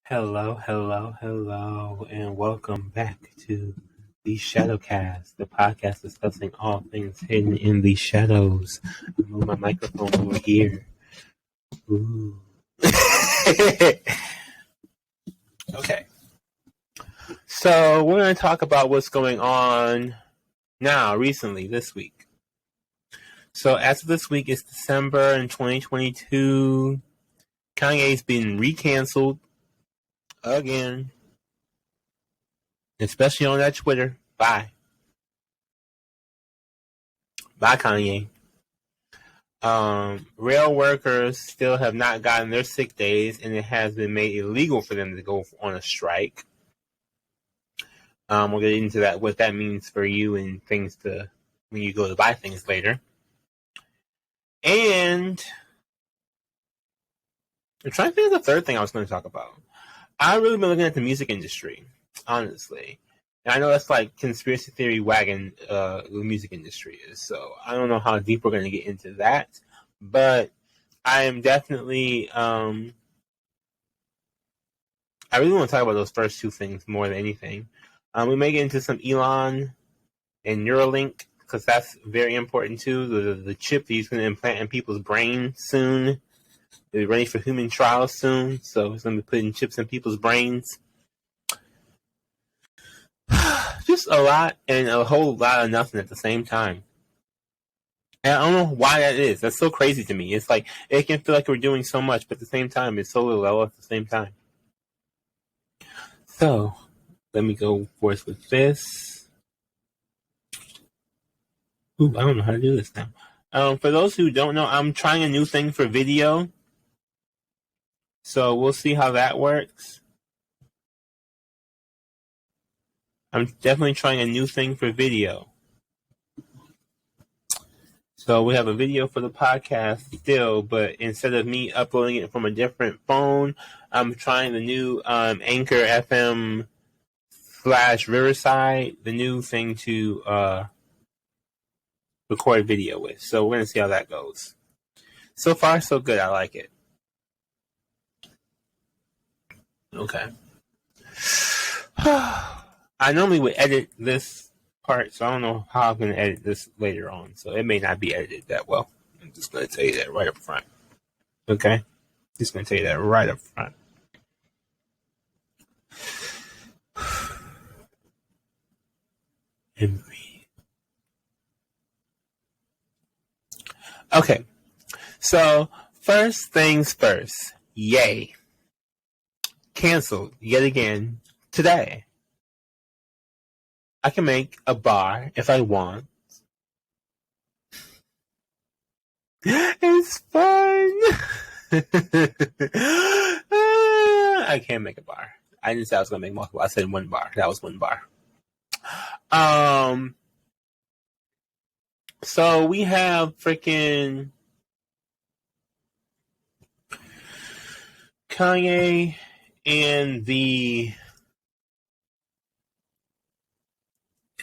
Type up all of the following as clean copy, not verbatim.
Hello, hello, hello, and welcome back to the Shadowcast, the podcast discussing all things hidden in the shadows. I move my microphone over here. Ooh. Okay. So we're going to talk about what's going on now, recently, this week. So as of this week, it's December in 2022. Kanye's been recanceled again. Especially on that Twitter. Bye. Bye, Kanye. Rail workers still have not gotten their sick days, and it has been made illegal for them to go on a strike. We'll get into that, what that means for you and things to when you go to buy things later. And I'm trying to think of the third thing I was going to talk about. I've really been looking at the music industry, honestly. And I know that's like conspiracy theory wagon, the music industry is. So I don't know how deep we're going to get into that. But I am definitely, I really want to talk about those first two things more than anything. We may get into some Elon and Neuralink, because that's very important too. The chip that he's going to implant in people's brains soon. They're ready for human trials soon, so he's going to be putting chips in people's brains. Just a lot and a whole lot of nothing at the same time. And I don't know why that is. That's so crazy to me. It's like, it can feel like we're doing so much, but at the same time, it's so little at the same time. So, let me go forth with this. Ooh, I don't know how to do this now. For those who don't know, I'm trying a new thing for video. So, we'll see how that works. I'm definitely trying a new thing for video. So we have a video for the podcast still, but instead of me uploading it from a different phone, I'm trying the new Anchor FM /Riverside, the new thing to record video with. So we're going to see how that goes. So far, so good. I like it. Okay. I normally would edit this part, so I don't know how I'm going to edit this later on. So it may not be edited that well. I'm just going to tell you that right up front. Okay? Just going to tell you that right up front. And breathe. Okay. So, first things first. Yay. Canceled yet again today. I can make a bar if I want. It's fun. I can't make a bar. I didn't say I was going to make multiple. I said one bar. That was one bar. So we have freaking Kanye and the,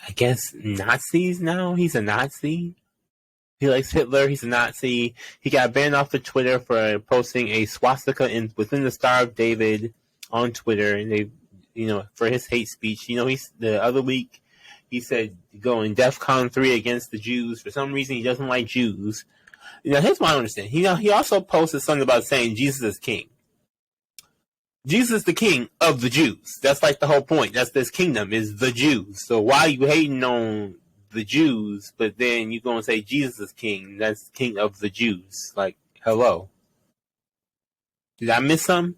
I guess, Nazis now. He's a Nazi. He likes Hitler. He's a Nazi. He got banned off of Twitter for posting a swastika within the Star of David on Twitter, and they, for his hate speech. He's the other week he said going DEFCON 3 against the Jews. For some reason, he doesn't like Jews. Here's what I understand. He also posted something about saying Jesus is king. Jesus is the king of the Jews. That's like the whole point. That's this kingdom is the Jews. So why are you hating on the Jews, but then you're going to say Jesus is king? That's king of the Jews. Like, hello. Did I miss something?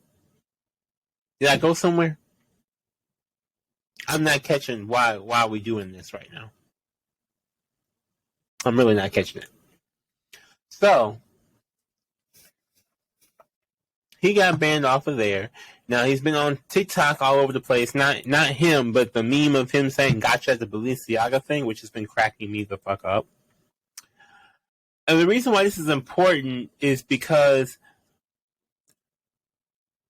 Did I go somewhere? I'm not catching why are we doing this right now. I'm really not catching it. So, he got banned off of there. Now, he's been on TikTok all over the place. Not him, but the meme of him saying gotcha at the Balenciaga thing, which has been cracking me the fuck up. And the reason why this is important is because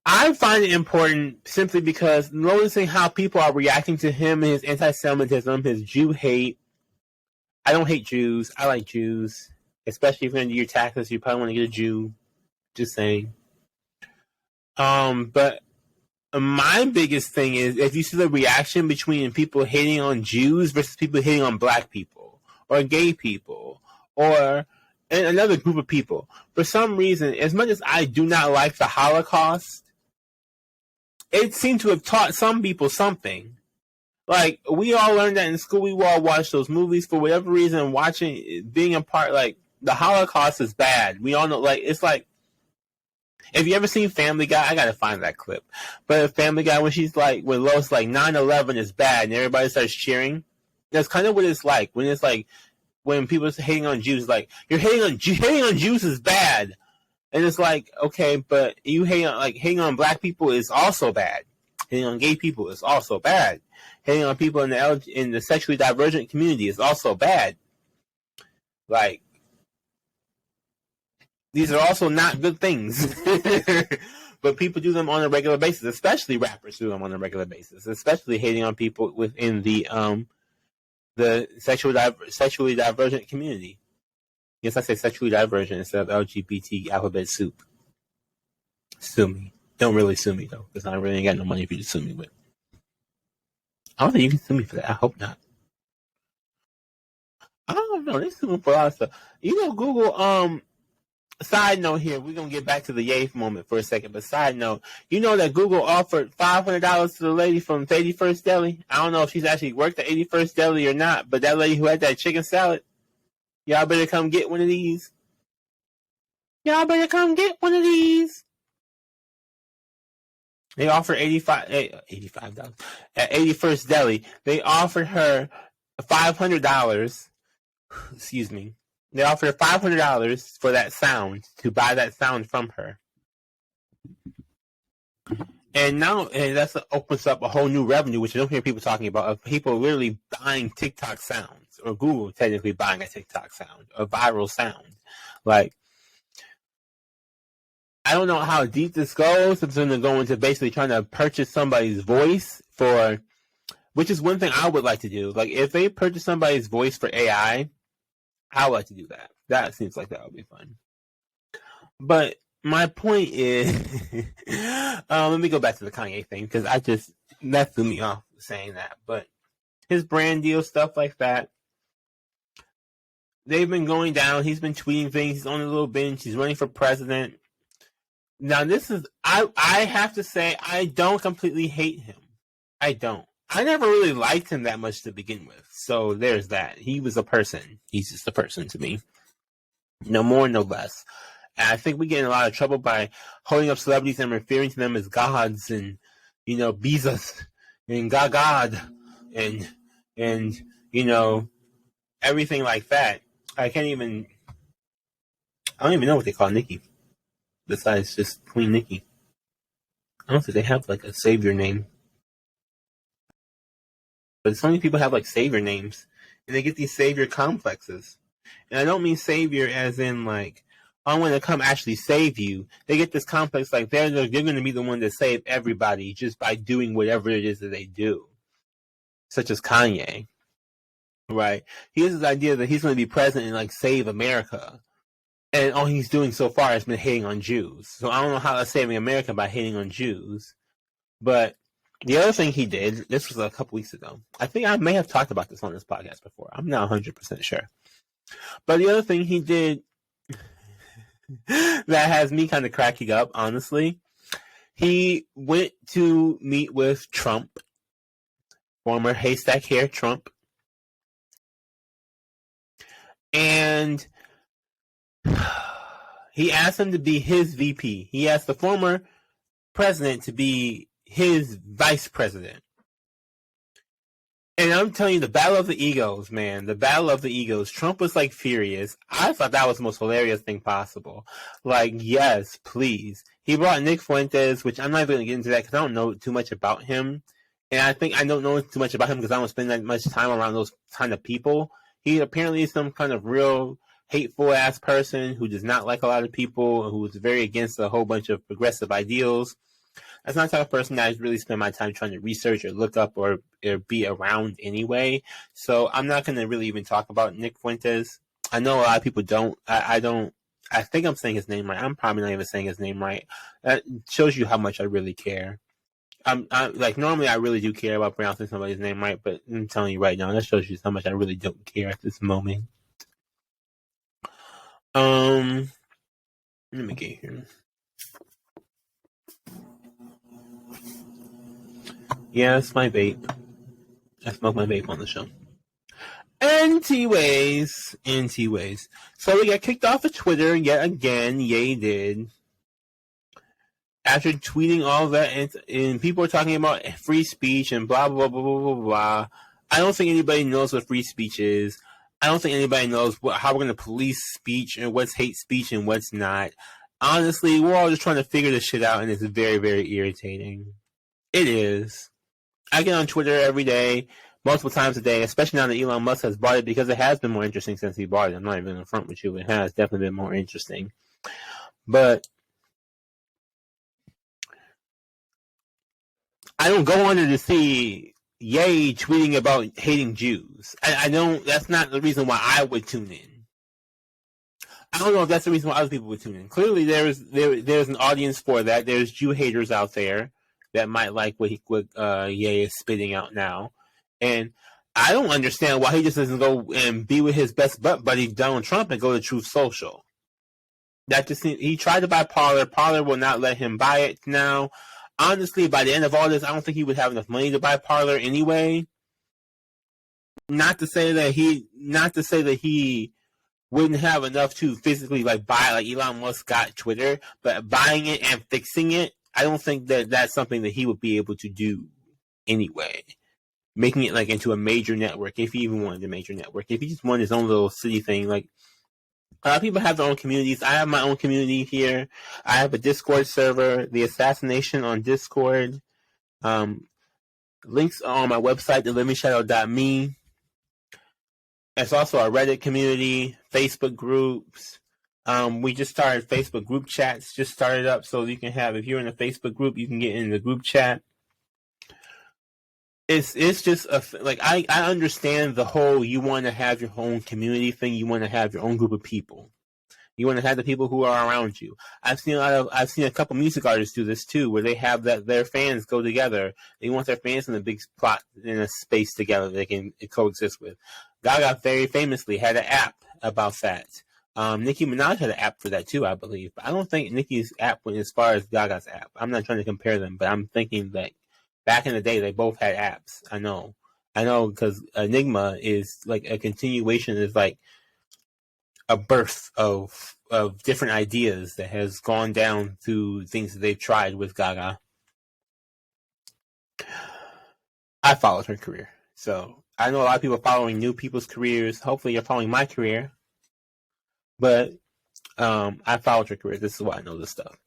I find it important simply because noticing how people are reacting to him and his anti-Semitism, his Jew hate. I don't hate Jews. I like Jews. Especially if you're going to do your taxes, you probably want to get a Jew. Just saying. But my biggest thing is if you see the reaction between people hating on Jews versus people hating on black people or gay people or another group of people. For some reason, as much as I do not like the Holocaust, it seemed to have taught some people something. Like, we all learned that in school. We all watched those movies for whatever reason. Being a part, like, the Holocaust is bad. We all know, like, it's like, if you ever seen Family Guy, I gotta find that clip. But Family Guy, when Lois like 9/11 is bad and everybody starts cheering, that's kind of what it's like. When people are hating on Jews, like, you're hating on Jews is bad. And it's like, okay, but you hating on black people is also bad. Hating on gay people is also bad. Hating on people in the sexually divergent community is also bad. Like, these are also not good things. But people do them on a regular basis, especially rappers do them on a regular basis, especially hating on people within the sexually divergent community. Yes, I say sexually divergent instead of LGBT alphabet soup. Sue me. Don't really sue me, though, because I really ain't got no money for you to sue me with. I don't think you can sue me for that. I hope not. I don't know. They sue me for a lot of stuff. Google, side note here, we're going to get back to the Yay moment for a second, but side note, you know that Google offered $500 to the lady from 81st Deli? I don't know if she's actually worked at 81st Deli or not, but that lady who had that chicken salad, y'all better come get one of these. Y'all better come get one of these. They offered $85 at 81st Deli. They offered her $500. Excuse me. They offered her $500 for that sound, to buy that sound from her. And now that opens up a whole new revenue, which I don't hear people talking about, of people literally buying TikTok sounds, or Google technically buying a TikTok sound, a viral sound. Like, I don't know how deep this goes. It's going to go into basically trying to purchase somebody's voice which is one thing I would like to do. Like, if they purchase somebody's voice for AI, I would like to do that. That seems like that would be fun. But my point is, let me go back to the Kanye thing, because that threw me off saying that. But his brand deal, stuff like that, they've been going down. He's been tweeting things. He's on a little bench. He's running for president. Now, I have to say, I don't completely hate him. I don't. I never really liked him that much to begin with. So there's that. He was a person. He's just a person to me. No more, no less. And I think we get in a lot of trouble by holding up celebrities and referring to them as gods and, Bezos and God and everything like that. I don't even know what they call Nikki. Besides just Queen Nikki. I don't think they have like a savior name. But so many people have like savior names. And they get these savior complexes. And I don't mean savior as in like, I'm going to come actually save you. They get this complex like they're going to be the one to save everybody just by doing whatever it is that they do. Such as Kanye. Right? He has this idea that he's going to be president and like save America. And all he's doing so far has been hating on Jews. So I don't know how that's saving America by hating on Jews. But the other thing he did, this was a couple weeks ago. I think I may have talked about this on this podcast before. I'm not 100% sure. But the other thing he did that has me kind of cracking up, honestly, he went to meet with Trump, former haystack hair Trump. And he asked him to be his VP. He asked the former president to be his vice president. And I'm telling you, the battle of the egos, man. The battle of the egos. Trump was like furious. I thought that was the most hilarious thing possible. Like, yes, please. He brought Nick Fuentes, which I'm not even going to get into that because I don't know too much about him. And I think I don't know too much about him because I don't spend that much time around those kind of people. He apparently is some kind of real hateful ass person who does not like a lot of people, who is very against a whole bunch of progressive ideals. That's not the type of person that I really spend my time trying to research or look up or be around anyway. So I'm not going to really even talk about Nick Fuentes. I know a lot of people don't. I don't. I think I'm saying his name right. I'm probably not even saying his name right. That shows you how much I really care. like normally I really do care about pronouncing somebody's name right, but I'm telling you right now, that shows you how much I really don't care at this moment. Let me get here. Yeah, that's my vape. I smoke my vape on the show. Anyways. So we got kicked off of Twitter yet again. Yay did. After tweeting all that, and people are talking about free speech and blah, blah, blah, blah, blah, blah. I don't think anybody knows what free speech is. I don't think anybody knows how we're going to police speech and what's hate speech and what's not. Honestly, we're all just trying to figure this shit out, and it's very, very irritating. It is. I get on Twitter every day, multiple times a day, especially now that Elon Musk has bought it, because it has been more interesting since he bought it. I'm not even in front with you. It has definitely been more interesting. But I don't go on there to see Ye tweeting about hating Jews. I don't. That's not the reason why I would tune in. I don't know if that's the reason why other people would tune in. Clearly, there's an audience for that. There's Jew haters out there that might like what Ye is spitting out now, and I don't understand why he just doesn't go and be with his best buddy Donald Trump and go to Truth Social. That just he tried to buy Parler. Parler will not let him buy it now. Honestly, by the end of all this, I don't think he would have enough money to buy Parler anyway. Not to say that he wouldn't have enough to physically buy, like Elon Musk got Twitter, but buying it and fixing it, I don't think that that's something that he would be able to do anyway. Making it into a major network, if he even wanted a major network. If he just wanted his own little city thing, a lot of people have their own communities. I have my own community here. I have a Discord server, The Assassination on Discord. Links are on my website, theliving.shadow.me. There's also a Reddit community, Facebook groups. We just started Facebook group chats, just started up, so you can if you're in a Facebook group, you can get in the group chat. It's just I understand the whole you want to have your own community thing. You want to have your own group of people. You want to have the people who are around you. I've seen a couple music artists do this too, where they have their fans go together. They want their fans in a big spot in a space together they can coexist with. Gaga very famously had an app about that. Nicki Minaj had an app for that too, I believe. But I don't think Nicki's app went as far as Gaga's app. I'm not trying to compare them, but I'm thinking that back in the day, they both had apps. I know, because Enigma is a continuation, is a birth of different ideas that has gone down through things that they've tried with Gaga. I followed her career, so I know a lot of people following new people's careers. Hopefully, you're following my career, but I followed her career. This is why I know this stuff.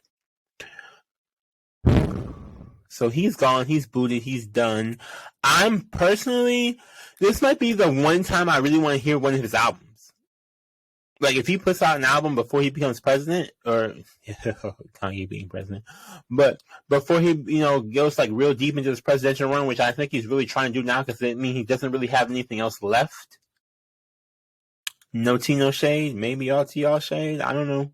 So he's gone, he's booted, he's done. I'm personally, this might be the one time I really want to hear one of his albums. If he puts out an album before he becomes president, or Kanye being president, but before he, goes real deep into his presidential run, which I think he's really trying to do now, because he doesn't really have anything else left. No tea, no shade. Maybe all tea, all shade. I don't know.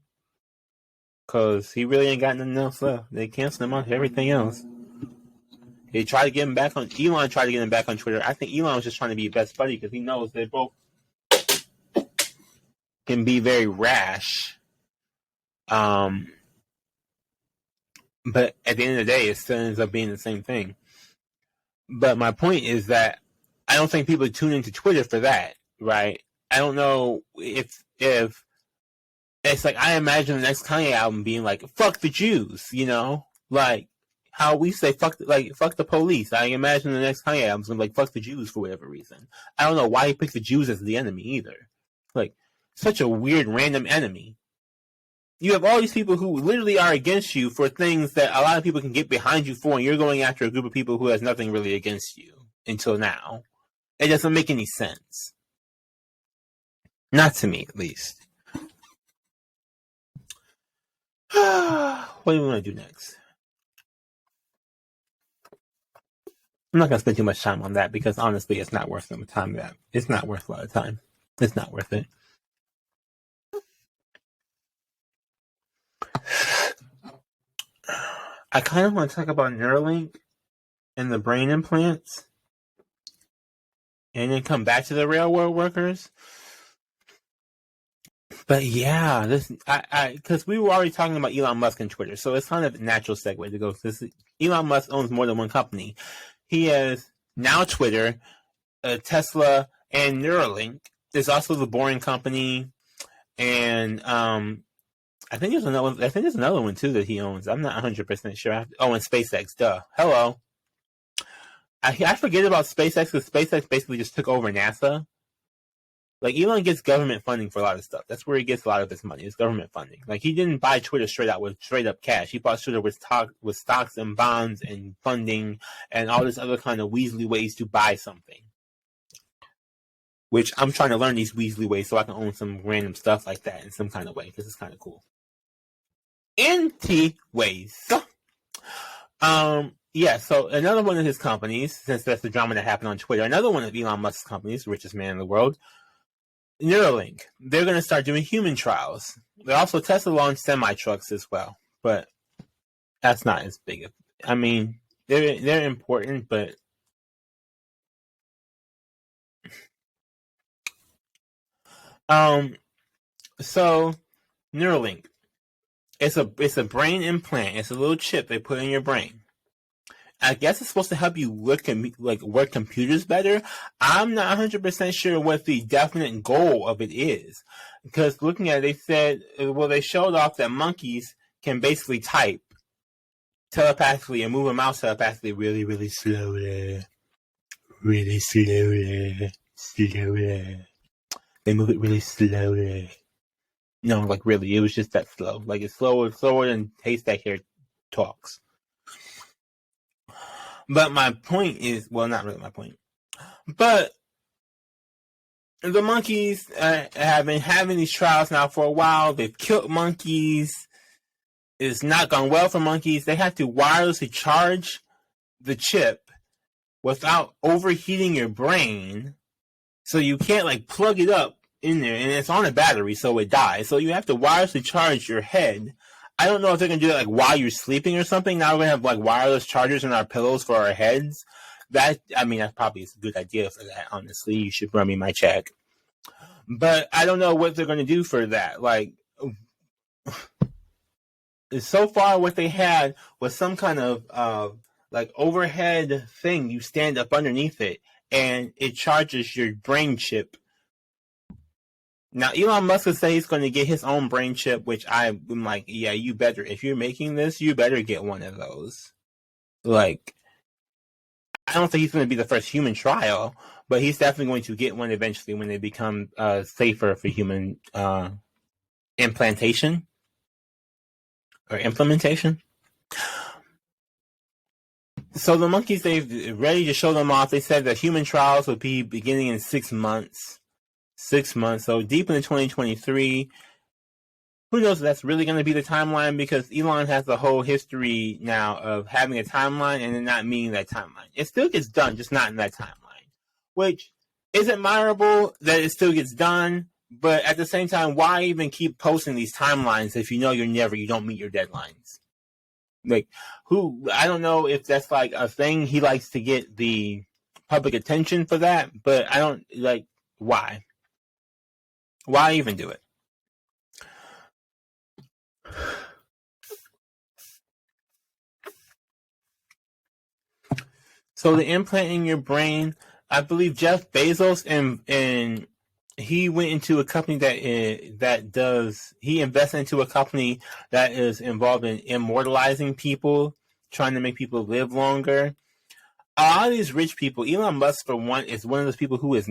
Because he really ain't got nothing else left. They canceled him off everything else. They tried to get him back on. Elon tried to get him back on Twitter. I think Elon was just trying to be best buddy because he knows they both can be very rash. But at the end of the day, it still ends up being the same thing. But my point is that I don't think people tune into Twitter for that, right? I don't know if it's I imagine the next Kanye album being fuck the Jews, how we say fuck the police. I imagine the next Kanye album's gonna be fuck the Jews for whatever reason. I don't know why he picked the Jews as the enemy either. Such a weird random enemy. You have all these people who literally are against you for things that a lot of people can get behind you for, and you're going after a group of people who has nothing really against you until now. It doesn't make any sense. Not to me, at least. What do we want to do next? I'm not going to spend too much time on that because honestly, it's not worth the time. It's not worth a lot of time. It's not worth it. I kind of want to talk about Neuralink, and the brain implants, and then come back to the railroad workers. But yeah, because we were already talking about Elon Musk and Twitter, so it's kind of a natural segue to go. Elon Musk owns more than one company. He has now Twitter, Tesla, and Neuralink. There's also the Boring Company, and I think there's another one. I think there's another one too that he owns. I'm not 100% sure. And SpaceX. Duh. Hello. I forget about SpaceX because SpaceX basically just took over NASA. Like, Elon gets government funding for a lot of stuff. That's where he gets a lot of his money. It's government funding. Like, he didn't buy Twitter straight up cash. He bought Twitter with stocks and bonds and funding and all this other kind of Weasley ways to buy something. Which I'm trying to learn these Weasley ways so I can own some random stuff like that in some kind of way because it's kind of cool. NT ways. Yeah, so another one of his companies, since that's the drama that happened on Twitter, another one of Elon Musk's companies, richest man in the world, Neuralink. They're going to start doing human trials. They're also Tesla launched semi-trucks as well, but that's not as big. I mean, they're important, but so Neuralink, it's a brain implant. It's a little chip they put in your brain. I guess it's supposed to help you work computers better. I'm not 100% sure what the definite goal of it is. Because looking at it, they said, they showed off that monkeys can basically type telepathically and move a mouse telepathically really, really slowly. Really slowly. Slowly. They move it really slowly. No, like really, it was just that slow. Like it's slower than Haystack Hair talks. But my point is, well, not really my point. But the monkeys have been having these trials now for a while. They've killed monkeys. It's not gone well for monkeys. They have to wirelessly charge the chip without overheating your brain. So you can't like plug it up in there, and it's on a battery, so it dies. So you have to wirelessly charge your head. I don't know if they're going to do it like while you're sleeping or something. Now we're going to have like wireless chargers in our pillows for our heads. That probably is a good idea for that, honestly. You should run me my check. But I don't know what they're going to do for that. Like, so far what they had was some kind of like overhead thing. You stand up underneath it, and it charges your brain chip. Now, Elon Musk has said he's going to get his own brain chip, which I'm like, yeah, you better. If you're making this, you better get one of those. Like, I don't think he's going to be the first human trial, but he's definitely going to get one eventually when they become safer for human implantation or implementation. So the monkeys, they're ready to show them off. They said that human trials will be beginning in 6 months. 6 months, so deep into 2023. Who knows if that's really going to be the timeline, because Elon has a whole history now of having a timeline and then not meeting that timeline. It still gets done, just not in that timeline, which is admirable that it still gets done, but at the same time, why even keep posting these timelines if you know you don't meet your deadlines? Like, I don't know if that's like a thing he likes to get the public attention for that, but I don't, like, why? Why even do it? So the implant in your brain, I believe Jeff Bezos and he went into a company he invested into a company that is involved in immortalizing people, trying to make people live longer. A lot of these rich people, Elon Musk for one, is one of those people who's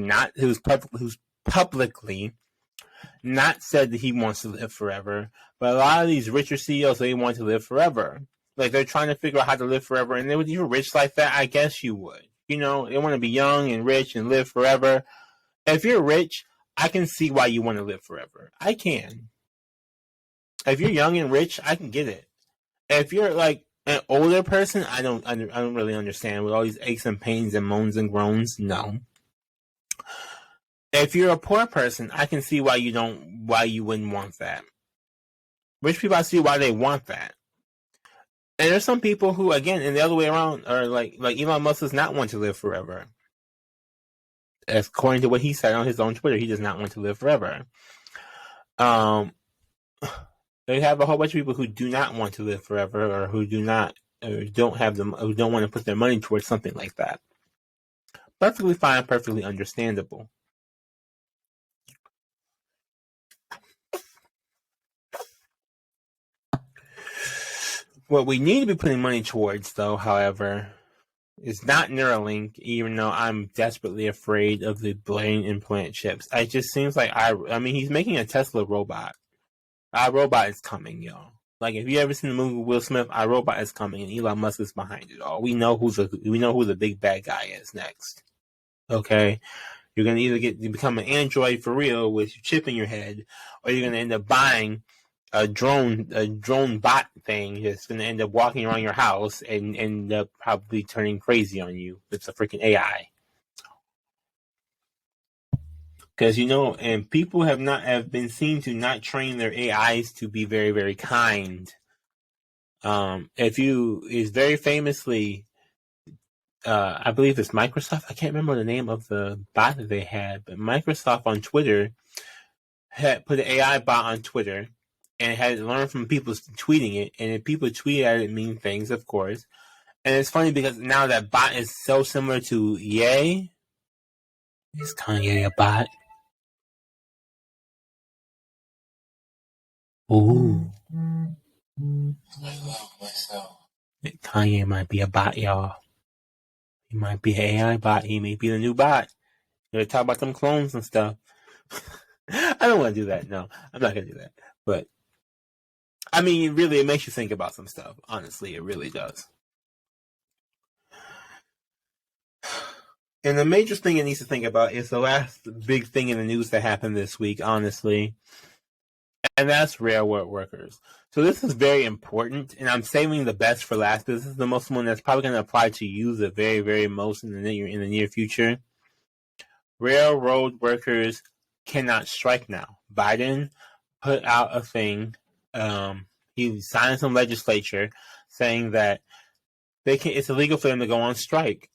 publicly not said that he wants to live forever, but a lot of these richer CEOs, they want to live forever. Like, they're trying to figure out how to live forever, and if you're rich like that, I guess you would. You know, they want to be young and rich and live forever. If you're rich, I can see why you want to live forever. I can. If you're young and rich, I can get it. If you're like an older person, I don't really understand with all these aches and pains and moans and groans. No. If you're a poor person, I can see why you wouldn't want that. Rich people, I see why they want that. And there's some people who, again, in the other way around, are like Elon Musk does not want to live forever. According to what he said on his own Twitter, he does not want to live forever. They have a whole bunch of people who do not want to live forever, or who don't want to put their money towards something like that. Perfectly fine, perfectly understandable. What we need to be putting money towards, though, however, is not Neuralink, even though I'm desperately afraid of the brain implant chips. It just seems like he's making a Tesla robot. iRobot is coming, y'all. Like, if you ever seen the movie Will Smith, iRobot is coming, and Elon Musk is behind it all. We know who the big bad guy is next. Okay, you're gonna either become an android for real with your chip in your head, or you're gonna end up buying a drone bot thing that's gonna end up walking around your house and end up probably turning crazy on you. It's a freaking AI. Because and people have been seen to not train their AIs to be very, very kind. Is very famously, I believe it's Microsoft. I can't remember the name of the bot that they had, but Microsoft on Twitter had put an AI bot on Twitter and had learned from people tweeting it. And if people tweet at it mean things, of course. And it's funny because now that bot is so similar to Ye. Is Kanye a bot? Ooh. I love myself. Kanye might be a bot, y'all. He might be an AI bot. He may be the new bot. They talk about them clones and stuff. I don't want to do that. No, I'm not going to do that. But, I mean, really, it makes you think about some stuff. Honestly, it really does. And the major thing it needs to think about is the last big thing in the news that happened this week, honestly. And that's railroad workers. So this is very important, and I'm saving the best for last. This is the most one that's probably going to apply to you the very, very most in the near future. Railroad workers cannot strike now. Biden put out a thing. He signed some legislature saying that it's illegal for them to go on strike.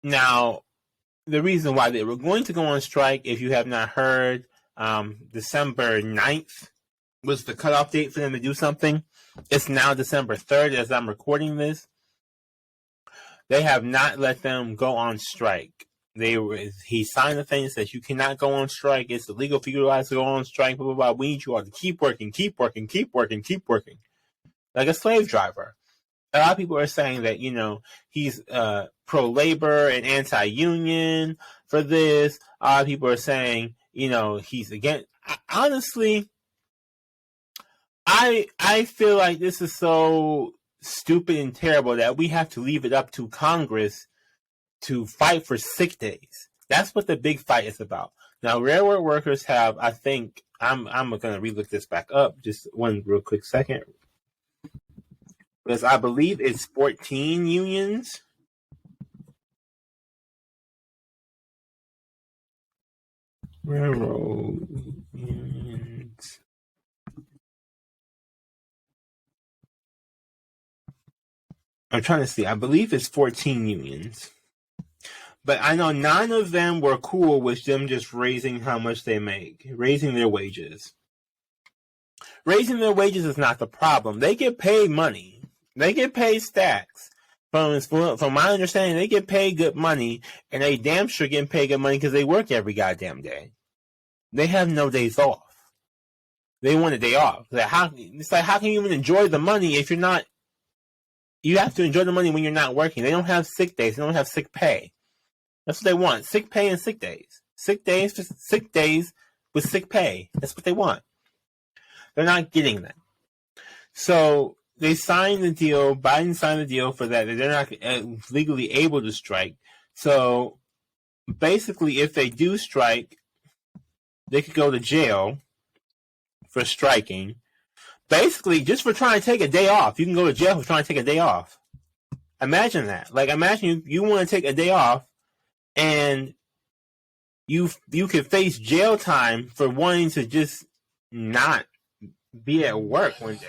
Now, the reason why they were going to go on strike, if you have not heard, December 9th was the cutoff date for them to do something. It's now December 3rd as I'm recording this. They have not let them go on strike. He signed a thing that says you cannot go on strike. It's illegal for you guys to go on strike. Blah, blah, blah. We need you all to keep working. Like a slave driver. A lot of people are saying that, he's pro-labor and anti-union for this. A lot of people are saying, he's against. Honestly, I feel like this is so stupid and terrible that we have to leave it up to Congress to fight for sick days. That's what the big fight is about. Now, railroad workers have, I think, I'm going to relook this back up. Just one real quick second. Because I believe it's 14 unions. Railroad unions. I'm trying to see. I believe it's 14 unions. But I know 9 of them were cool with them just raising how much they make, raising their wages. Raising their wages is not the problem. They get paid money. They get paid stacks. From my understanding, they get paid good money, and they damn sure getting paid good money because they work every goddamn day. They have no days off. They want a day off. It's like, how can you even enjoy the money if you're not? You have to enjoy the money when you're not working. They don't have sick days. They don't have sick pay. That's what they want. Sick pay and sick days. Sick days with sick pay. That's what they want. They're not getting that. So they signed the deal. Biden signed the deal for that. They're not legally able to strike. So basically, if they do strike, they could go to jail for striking. Basically, just for trying to take a day off. You can go to jail for trying to take a day off. Imagine that. Like, imagine you want to take a day off, and you could face jail time for wanting to just not be at work one day.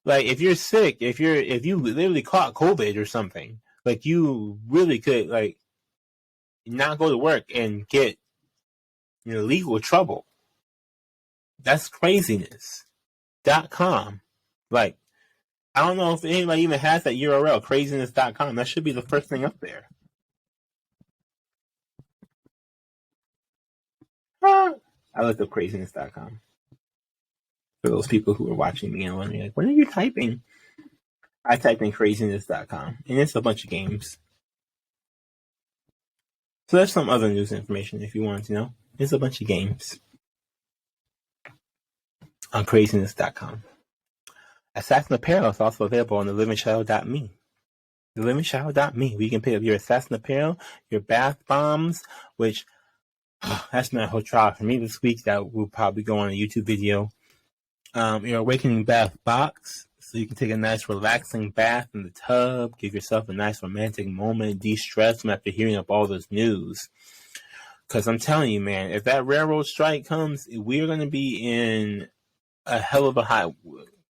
Like, if you're sick, if you literally caught COVID or something, like, you really could, like, not go to work and get legal trouble. That's craziness. .com. Like, I don't know if anybody even has that URL, craziness.com. That should be the first thing up there. I looked up craziness.com. For those people who are watching me and wondering, like, what are you typing? I typed in craziness.com, and it's a bunch of games. So there's some other news information if you wanted to know. It's a bunch of games on craziness.com. Assassin Apparel is also available on thelivingchild.me. Thelivingchild.me, where you can pick up your Assassin Apparel, your bath bombs, which that's been a whole trial for me this week. That will probably go on a YouTube video. Your Awakening Bath box, so you can take a nice relaxing bath in the tub, give yourself a nice romantic moment, de-stress after hearing up all this news. Because I'm telling you, man, if that railroad strike comes, we're going to be in a hell of a high,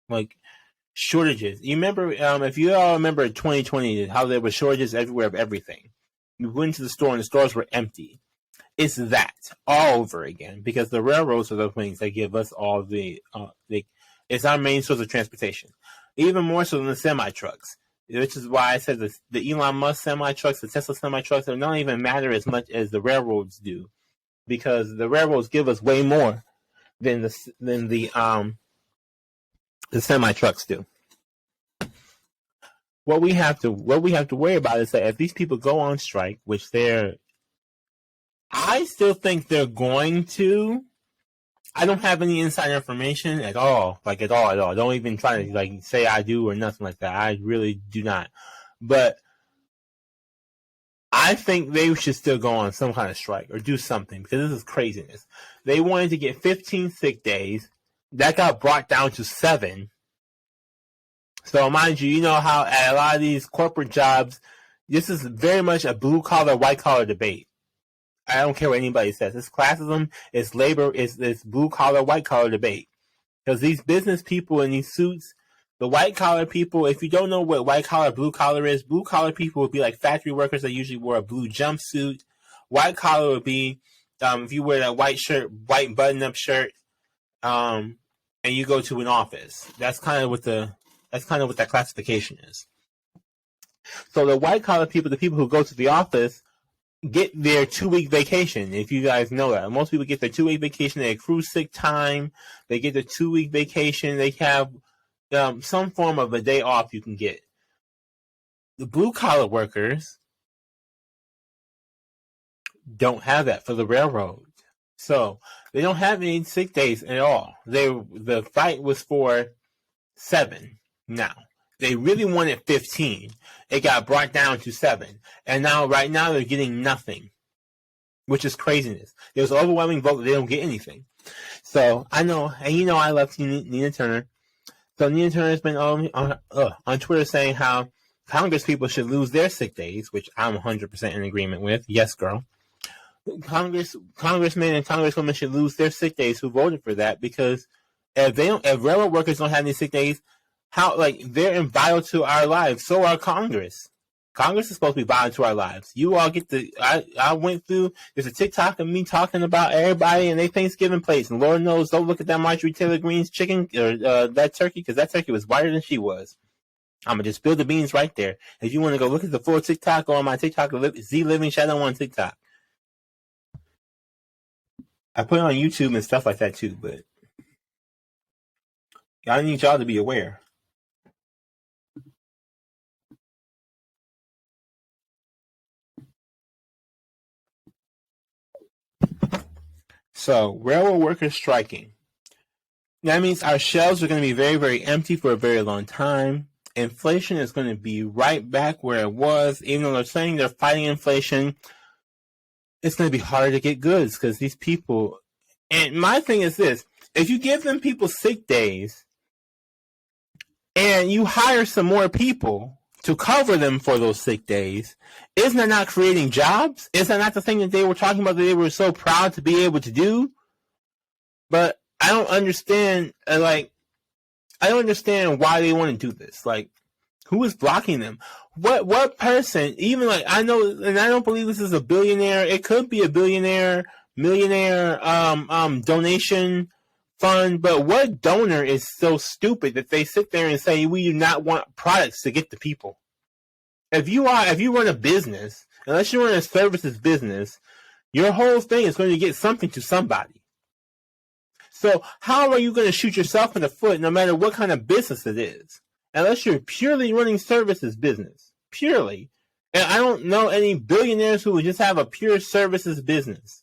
like, shortages. You remember, if you all remember 2020, how there were shortages everywhere of everything. You went to the store and the stores were empty. It's that all over again, because the railroads are the things that give us all it's our main source of transportation, even more so than the semi-trucks, which is why I said the Elon Musk semi-trucks, the Tesla semi-trucks, they don't even matter as much as the railroads do, because the railroads give us way more than the semi-trucks do. What we have to worry about is that if these people go on strike, which I still think they're going to. I don't have any inside information at all. Don't even try to say I do or nothing like that. I really do not. But I think they should still go on some kind of strike or do something, because this is craziness. They wanted to get 15 sick days. That got brought down to 7. So mind you, you know how at a lot of these corporate jobs, this is very much a blue-collar, white-collar debate. I don't care what anybody says. It's classism, it's labor, it's blue-collar, white-collar debate. Because these business people in these suits, the white-collar people, if you don't know what white-collar, blue-collar is, blue-collar people would be like factory workers that usually wear a blue jumpsuit. White-collar would be if you wear that white shirt, white button-up shirt, and you go to an office. That's kind of what that classification is. So the white-collar people, the people who go to the office, get their 2-week vacation, if you guys know that. Most people get their 2-week vacation, they accrue sick time, they get their 2-week vacation, they have some form of a day off you can get. The blue-collar workers don't have that for the railroad. So they don't have any sick days at all. The fight was for 7 now. They really wanted 15. It got brought down to 7. And right now, they're getting nothing, which is craziness. There's an overwhelming vote that they don't get anything. So, I know, and I love Nina Turner. So, Nina Turner has been on Twitter saying how Congress people should lose their sick days, which I'm 100% in agreement with. Yes, girl. Congressmen and congresswomen should lose their sick days who voted for that, because if railroad workers don't have any sick days, they're vital to our lives. So are Congress. Congress is supposed to be vital to our lives. You all get I went through, there's a TikTok of me talking about everybody and their Thanksgiving plates. And Lord knows, don't look at that Marjorie Taylor Greene's chicken or that turkey, because that turkey was whiter than she was. I'm going to just spill the beans right there. If you want to go look at the full TikTok, go on my TikTok, Z Living Shadow on TikTok. I put it on YouTube and stuff like that too, but I need y'all to be aware. So, railroad workers striking. That means our shelves are going to be very, very empty for a very long time. Inflation is going to be right back where it was. Even though they're saying they're fighting inflation, it's going to be harder to get goods, because these people... And my thing is this. If you give them people sick days and you hire some more people to cover them for those sick days, isn't that not creating jobs? Is that not the thing that they were talking about that they were so proud to be able to do? But I don't understand, I don't understand why they want to do this. Like, who is blocking them? What person, even like, I know, and I don't believe this is a billionaire. It could be a billionaire, millionaire, donation fund, but what donor is so stupid that they sit there and say, we do not want products to get to people? If you run a business, unless you run a services business, your whole thing is going to get something to somebody. So how are you going to shoot yourself in the foot no matter what kind of business it is? Unless you're purely running services business. Purely. And I don't know any billionaires who would just have a pure services business.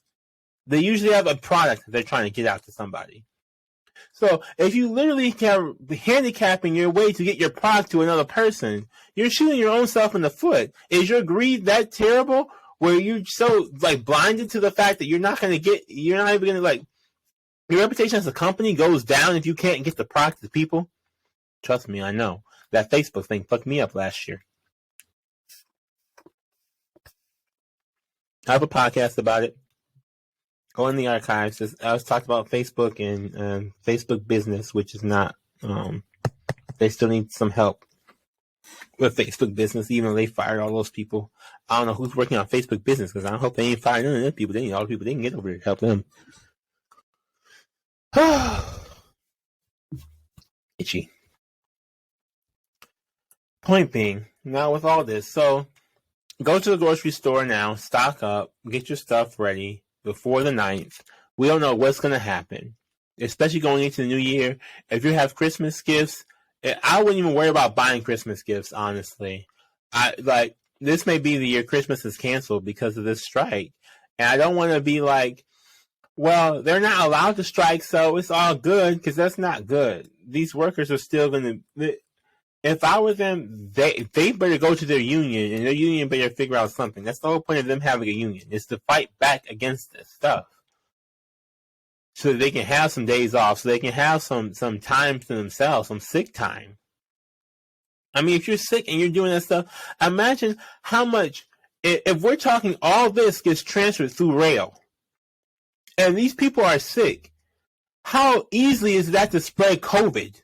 They usually have a product that they're trying to get out to somebody. So if you literally are handicapping your way to get your product to another person, you're shooting your own self in the foot. Is your greed that terrible where you're so like blinded to the fact that you're not even going to like, your reputation as a company goes down if you can't get the product to people? Trust me, I know. That Facebook thing fucked me up last year. I have a podcast about it. Go in the archives. I was talking about Facebook and Facebook business, which is not. They still need some help with Facebook business, even though they fired all those people. I don't know who's working on Facebook business because I hope they ain't fired none of them people. They need all the people they can get over there to help them. Itchy. Point being, now with all this, so go to the grocery store now, stock up, get your stuff ready before the 9th. We don't know what's going to happen, especially going into the new year. If you have Christmas gifts, I wouldn't even worry about buying Christmas gifts, honestly. This may be the year Christmas is canceled because of this strike. And I don't want to be like, well, they're not allowed to strike, so it's all good, because that's not good. These workers are still going to... If I were them, they better go to their union, and their union better figure out something. That's the whole point of them having a union, is to fight back against this stuff. So that they can have some days off, so they can have some time to themselves, some sick time. I mean, if you're sick and you're doing that stuff, imagine how much, if we're talking all this gets transferred through rail, and these people are sick, how easily is that to spread COVID?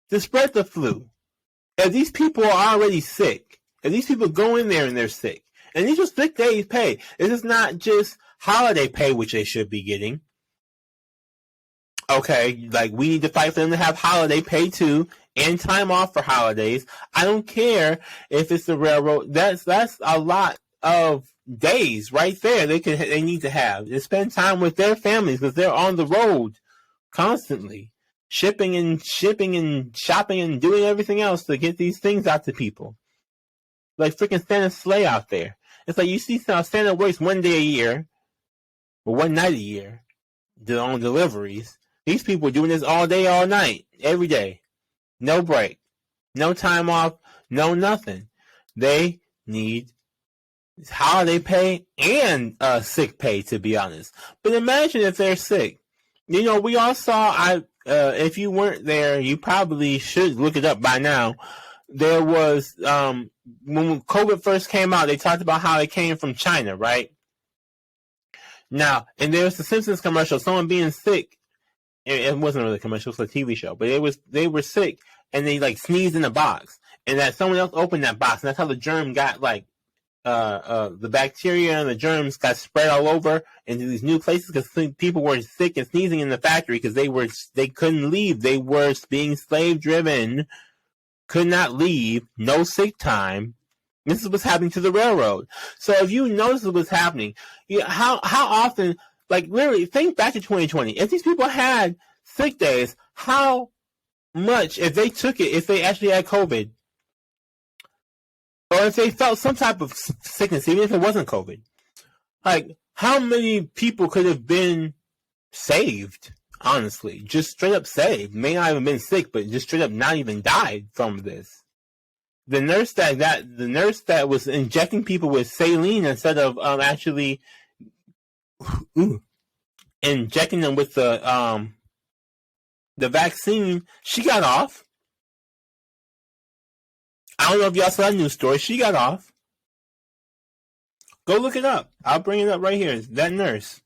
To spread the flu? If these people are already sick, if these people go in there and they're sick, and these are sick days pay, this is not just holiday pay, which they should be getting. Okay, like we need to fight for them to have holiday pay too, and time off for holidays. I don't care if it's the railroad. That's a lot of days right there they need to have. They spend time with their families because they're on the road constantly. Shipping and shopping and doing everything else to get these things out to people. Like freaking Santa Slayz out there. It's like you see Santa works one day a year, or one night a year, on deliveries. These people are doing this all day, all night, every day. No break. No time off. No nothing. They need holiday pay and sick pay, to be honest. But imagine if they're sick. You know, we all saw, if you weren't there, you probably should look it up by now. There was, when COVID first came out, they talked about how it came from China, right? Now, and there was the Simpsons commercial, someone being sick. It wasn't really a commercial, it was a TV show, but they were sick, and they like sneezed in a box, and that someone else opened that box, and that's how the germ got like, the bacteria and the germs got spread all over into these new places because people were sick and sneezing in the factory because they couldn't leave. They were being slave driven, could not leave, no sick time. This is what's happening to the railroad. So if you notice what's happening, how often, like literally think back to 2020. If these people had sick days, how much, if they took it, if they actually had COVID, or if they felt some type of sickness, even if it wasn't COVID, like how many people could have been saved? Honestly, just straight up saved. May not have been sick, but just straight up not even died from this. The nurse that was injecting people with saline instead of actually injecting them with the vaccine, she got off. I don't know if y'all saw that news story. She got off. Go look it up. I'll bring it up right here. That nurse.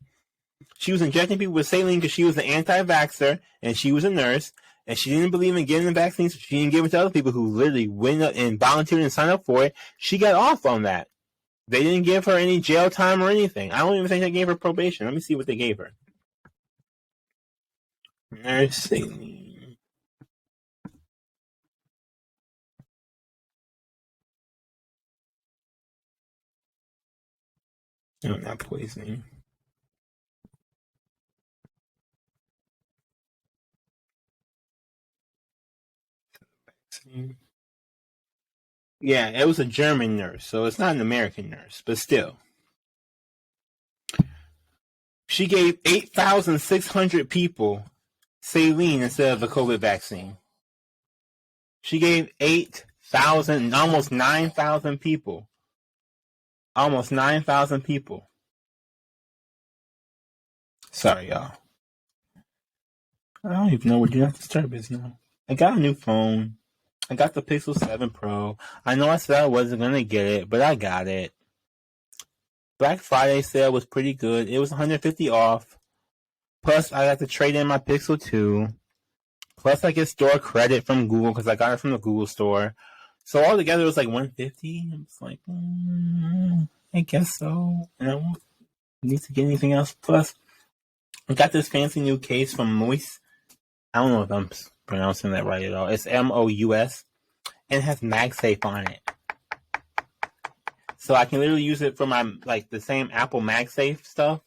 She was injecting people with saline because she was an anti-vaxxer, and she was a nurse, and she didn't believe in getting the vaccine, so she didn't give it to other people who literally went up and volunteered and signed up for it. She got off on that. They didn't give her any jail time or anything. I don't even think they gave her probation. Let me see what they gave her. Nursing. No, not poisoning. Yeah, it was a German nurse, so it's not an American nurse, but still. She gave 8,600 people saline instead of the COVID vaccine. She gave 8,000, almost 9,000 people. Almost 9,000 people. Sorry, y'all. I don't even know what Do Not Disturb is now. I got a new phone. I got the Pixel 7 Pro. I know I said I wasn't going to get it, but I got it. Black Friday sale was pretty good. It was $150 off. Plus, I got to trade in my Pixel 2. Plus, I get store credit from Google because I got it from the Google store. So altogether, it was like $150. It's like, I guess so. And I won't need to get anything else. Plus, I got this fancy new case from Moist. I don't know if I'm pronouncing that right at all. It's MOUS. And it has MagSafe on it. So I can literally use it for my, like, the same Apple MagSafe stuff.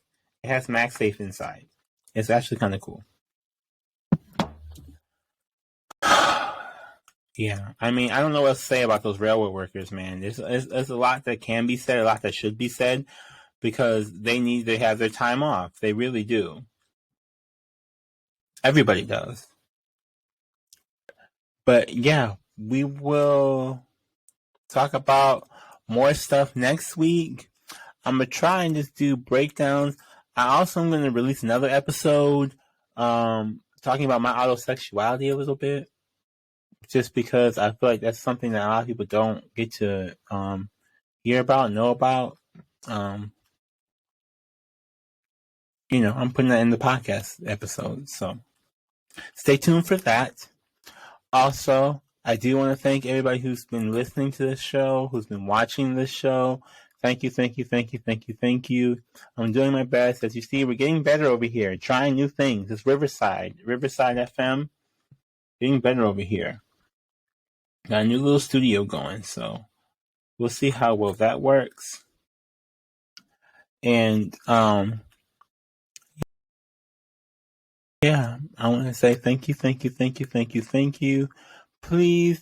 It has MagSafe inside. It's actually kind of cool. Yeah, I mean, I don't know what else to say about those railroad workers, man. There's a lot that can be said, a lot that should be said, because they need to have their time off. They really do. Everybody does. But yeah, we will talk about more stuff next week. I'm going to try and just do breakdowns. I also am going to release another episode talking about my autosexuality a little bit. Just because I feel like that's something that a lot of people don't get to hear about, know about. I'm putting that in the podcast episode. So stay tuned for that. Also, I do want to thank everybody who's been listening to this show, who's been watching this show. Thank you, thank you, thank you, thank you, thank you. I'm doing my best. As you see, we're getting better over here, trying new things. It's Riverside FM, getting better over here. Got a new little studio going, so we'll see how well that works. And yeah, I want to say thank you, thank you, thank you, thank you, thank you. Please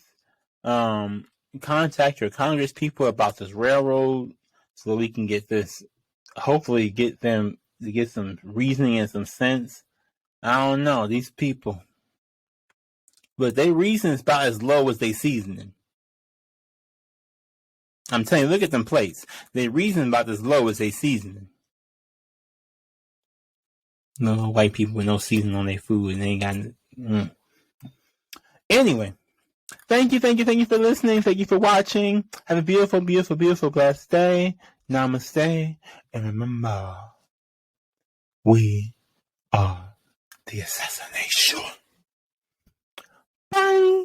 contact your Congress people about this railroad so that we can get this, hopefully get them to get some reasoning and some sense. I don't know, these people. But their reason is about as low as they seasoning. I'm telling you, look at them plates. Their reason about as low as they seasoning. No white people with no seasoning on their food and they ain't got. Anyway, thank you for listening. Thank you for watching. Have a beautiful, beautiful, beautiful, blessed day. Namaste. And remember, we are the assassination. Bye.